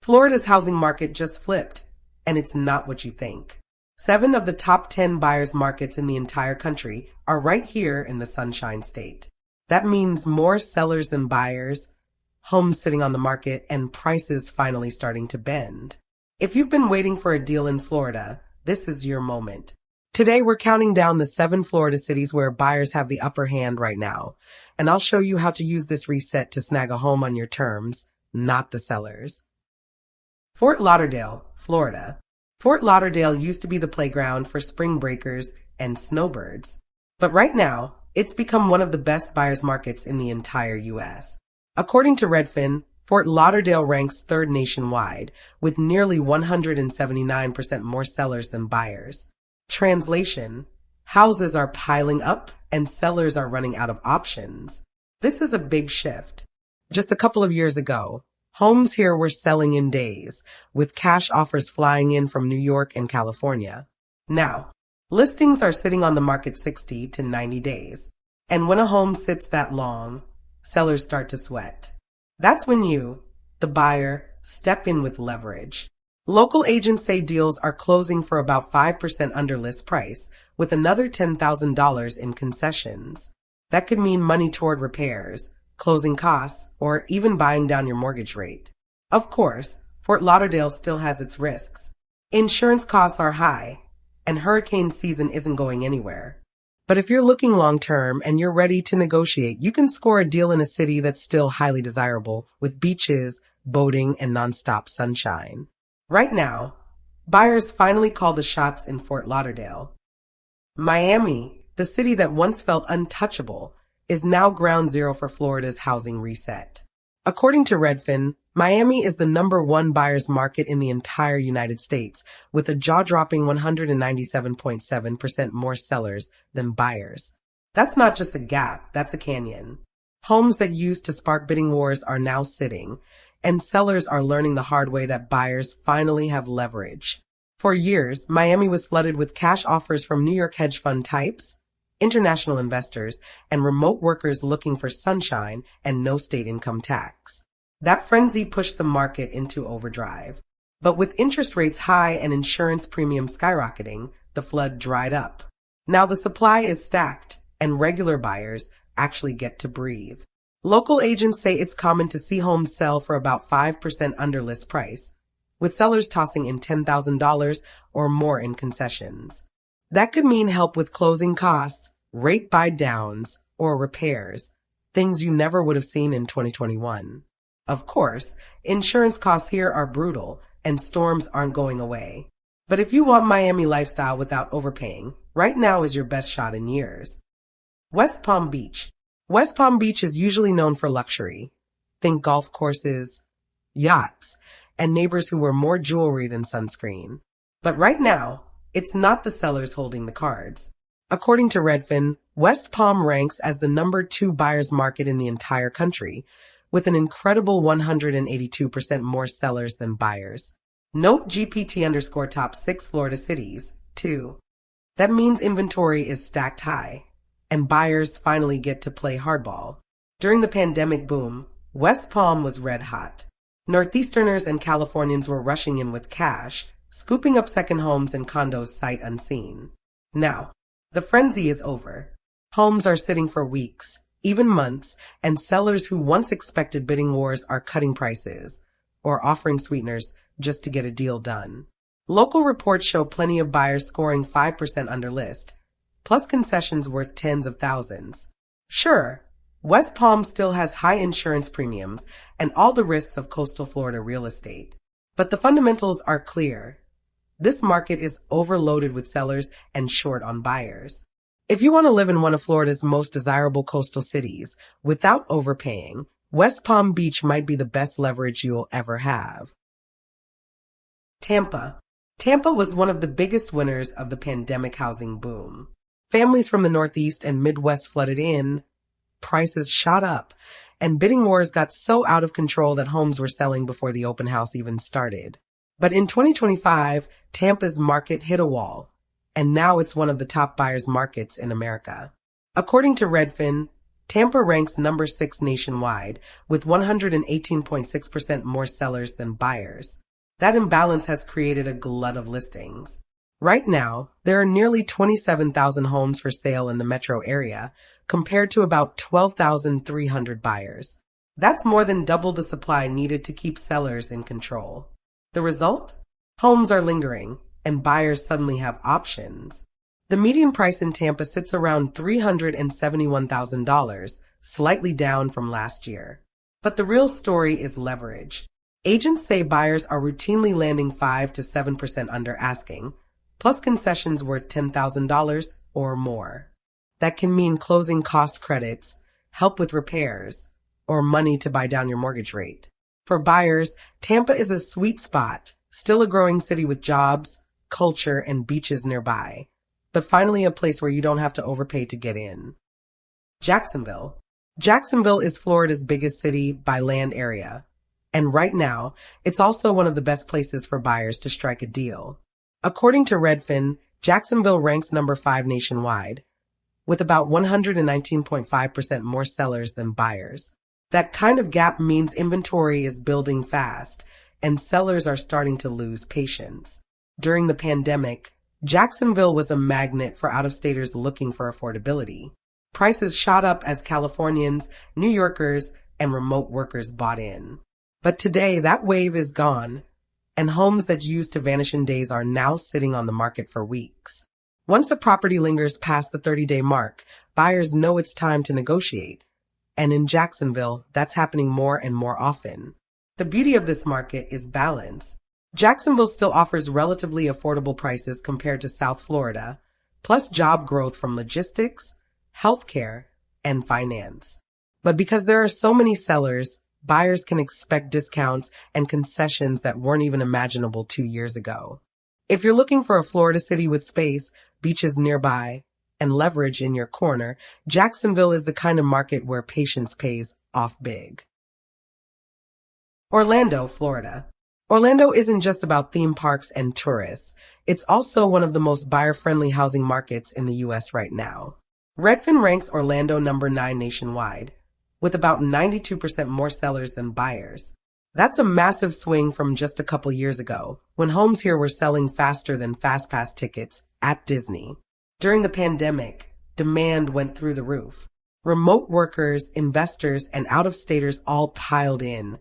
Florida's housing market just flipped, and it's not what you think. 7 of the top 10 buyers markets in the entire country are right here in the Sunshine State. That means more sellers than buyers, homes sitting on the market, and prices finally starting to bend. If you've been waiting for a deal in Florida, this is your moment. Today, we're counting down the 7 Florida cities where buyers have the upper hand right now, and I'll show you how to use this reset to snag a home on your terms, not the sellers. Fort Lauderdale, Florida. Fort Lauderdale used to be the playground for spring breakers and snowbirds, but right now, it's become one of the best buyers markets in the entire U.S. According to Redfin, Fort Lauderdale ranks 3rd nationwide, with nearly 179% more sellers than buyers. Translation: houses are piling up and sellers are running out of options. This is a big shift. Just a couple of years ago, homes here were selling in days, with cash offers flying in from New York and California. Now, listings are sitting on the market 60 to 90 days. And when a home sits that long, sellers start to sweat. That's when you, the buyer, step in with leverage. Local agents say deals are closing for about 5% under list price, with another $10,000 in concessions. That could mean money toward repairs, closing costs, or even buying down your mortgage rate. Of course, Fort Lauderdale still has its risks. Insurance costs are high, and hurricane season isn't going anywhere. But if you're looking long-term and you're ready to negotiate, you can score a deal in a city that's still highly desirable, with beaches, boating, and nonstop sunshine. Right now, buyers finally call the shots in Fort Lauderdale. Miami, the city that once felt untouchable, is now ground zero for Florida's housing reset. According to Redfin, Miami is the #1 buyer's market in the entire United States, with a jaw-dropping 197.7% more sellers than buyers. That's not just a gap, that's a canyon. Homes that used to spark bidding wars are now sitting, and sellers are learning the hard way that buyers finally have leverage. For years, Miami was flooded with cash offers from New York hedge fund types, international investors, and remote workers looking for sunshine and no state income tax. That frenzy pushed the market into overdrive. But with interest rates high and insurance premiums skyrocketing, the flood dried up. Now the supply is stacked, and regular buyers actually get to breathe. Local agents say it's common to see homes sell for about 5% under list price, with sellers tossing in $10,000 or more in concessions. That could mean help with closing costs, rate buy-downs, or repairs, things you never would have seen in 2021. Of course, insurance costs here are brutal, and storms aren't going away. But if you want Miami lifestyle without overpaying, right now is your best shot in years. West Palm Beach. West Palm Beach is usually known for luxury. Think golf courses, yachts, and neighbors who wear more jewelry than sunscreen. But right now, it's not the sellers holding the cards. According to Redfin, West Palm ranks as the #2 buyer's market in the entire country, with an incredible 182% more sellers than buyers. Note GPT_top 6 Florida cities, too. That means inventory is stacked high, and buyers finally get to play hardball. During the pandemic boom, West Palm was red hot. Northeasterners and Californians were rushing in with cash, scooping up second homes and condos sight unseen. Now, the frenzy is over. Homes are sitting for weeks, even months, and sellers who once expected bidding wars are cutting prices or offering sweeteners just to get a deal done. Local reports show plenty of buyers scoring 5% under list, plus concessions worth tens of thousands. Sure, West Palm still has high insurance premiums and all the risks of coastal Florida real estate. But the fundamentals are clear. This market is overloaded with sellers and short on buyers. If you want to live in one of Florida's most desirable coastal cities without overpaying, West Palm Beach might be the best leverage you'll ever have. Tampa. Tampa was one of the biggest winners of the pandemic housing boom. Families from the Northeast and Midwest flooded in, prices shot up, and bidding wars got so out of control that homes were selling before the open house even started. But in 2025, Tampa's market hit a wall, and now it's one of the top buyers markets in America. According to Redfin, Tampa ranks number 6 nationwide, with 118.6% more sellers than buyers. That imbalance has created a glut of listings. Right now, there are nearly 27,000 homes for sale in the metro area, compared to about 12,300 buyers. That's more than double the supply needed to keep sellers in control. The result? Homes are lingering, and buyers suddenly have options. The median price in Tampa sits around $371,000, slightly down from last year. But the real story is leverage. Agents say buyers are routinely landing 5 to 7% under asking, plus concessions worth $10,000 or more. That can mean closing cost credits, help with repairs, or money to buy down your mortgage rate. For buyers, Tampa is a sweet spot, still a growing city with jobs, culture, and beaches nearby, but finally a place where you don't have to overpay to get in. Jacksonville. Jacksonville is Florida's biggest city by land area, and right now, it's also one of the best places for buyers to strike a deal. According to Redfin, Jacksonville ranks number 5 nationwide, with about 119.5% more sellers than buyers. That kind of gap means inventory is building fast, and sellers are starting to lose patience. During the pandemic, Jacksonville was a magnet for out-of-staters looking for affordability. Prices shot up as Californians, New Yorkers, and remote workers bought in. But today, that wave is gone, and homes that used to vanish in days are now sitting on the market for weeks. Once a property lingers past the 30-day mark, buyers know it's time to negotiate. And in Jacksonville, that's happening more and more often. The beauty of this market is balance. Jacksonville still offers relatively affordable prices compared to South Florida, plus job growth from logistics, healthcare, and finance. But because there are so many sellers, buyers can expect discounts and concessions that weren't even imaginable 2 years ago. If you're looking for a Florida city with space, beaches nearby, and leverage in your corner, Jacksonville is the kind of market where patience pays off big. Orlando, Florida. Orlando isn't just about theme parks and tourists. It's also one of the most buyer-friendly housing markets in the U.S. right now. Redfin ranks Orlando number 9 nationwide, with about 92% more sellers than buyers. That's a massive swing from just a couple years ago, when homes here were selling faster than FastPass tickets at Disney. During the pandemic, demand went through the roof. Remote workers, investors, and out-of-staters all piled in,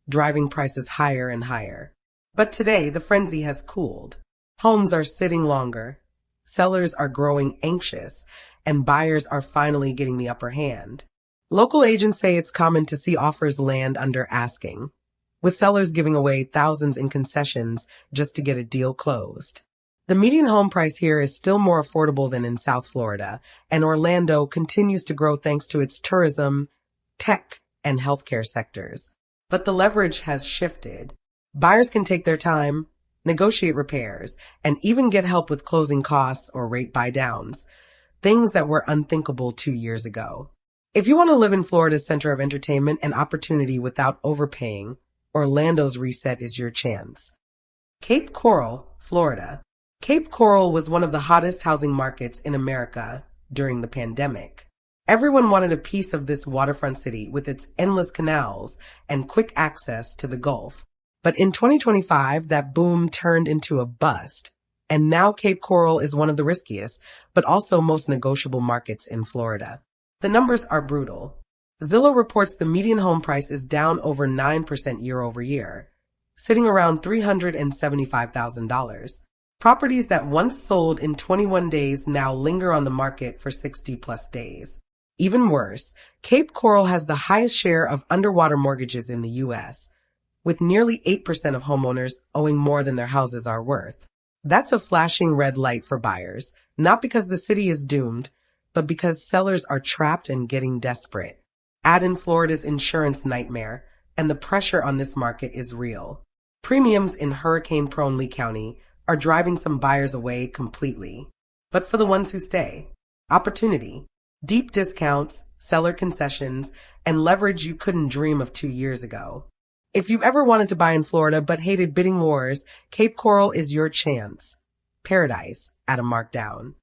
driving prices higher and higher. But today, the frenzy has cooled. Homes are sitting longer, sellers are growing anxious, and buyers are finally getting the upper hand. Local agents say it's common to see offers land under asking, with sellers giving away thousands in concessions just to get a deal closed. The median home price here is still more affordable than in South Florida, and Orlando continues to grow thanks to its tourism, tech, and healthcare sectors. But the leverage has shifted. Buyers can take their time, negotiate repairs, and even get help with closing costs or rate buy-downs, things that were unthinkable 2 years ago. If you want to live in Florida's center of entertainment and opportunity without overpaying, Orlando's reset is your chance. Cape Coral, Florida. Cape Coral was one of the hottest housing markets in America during the pandemic. Everyone wanted a piece of this waterfront city with its endless canals and quick access to the Gulf. But in 2025, that boom turned into a bust, and now Cape Coral is one of the riskiest, but also most negotiable markets in Florida. The numbers are brutal. Zillow reports the median home price is down over 9% year over year, sitting around $375,000. Properties that once sold in 21 days now linger on the market for 60 plus days. Even worse, Cape Coral has the highest share of underwater mortgages in the U.S., with nearly 8% of homeowners owing more than their houses are worth. That's a flashing red light for buyers, not because the city is doomed, but because sellers are trapped and getting desperate. Add in Florida's insurance nightmare, and the pressure on this market is real. Premiums in hurricane-prone Lee County are driving some buyers away completely. But for the ones who stay, opportunity, deep discounts, seller concessions, and leverage you couldn't dream of 2 years ago. If you've ever wanted to buy in Florida but hated bidding wars, Cape Coral is your chance. Paradise at a markdown.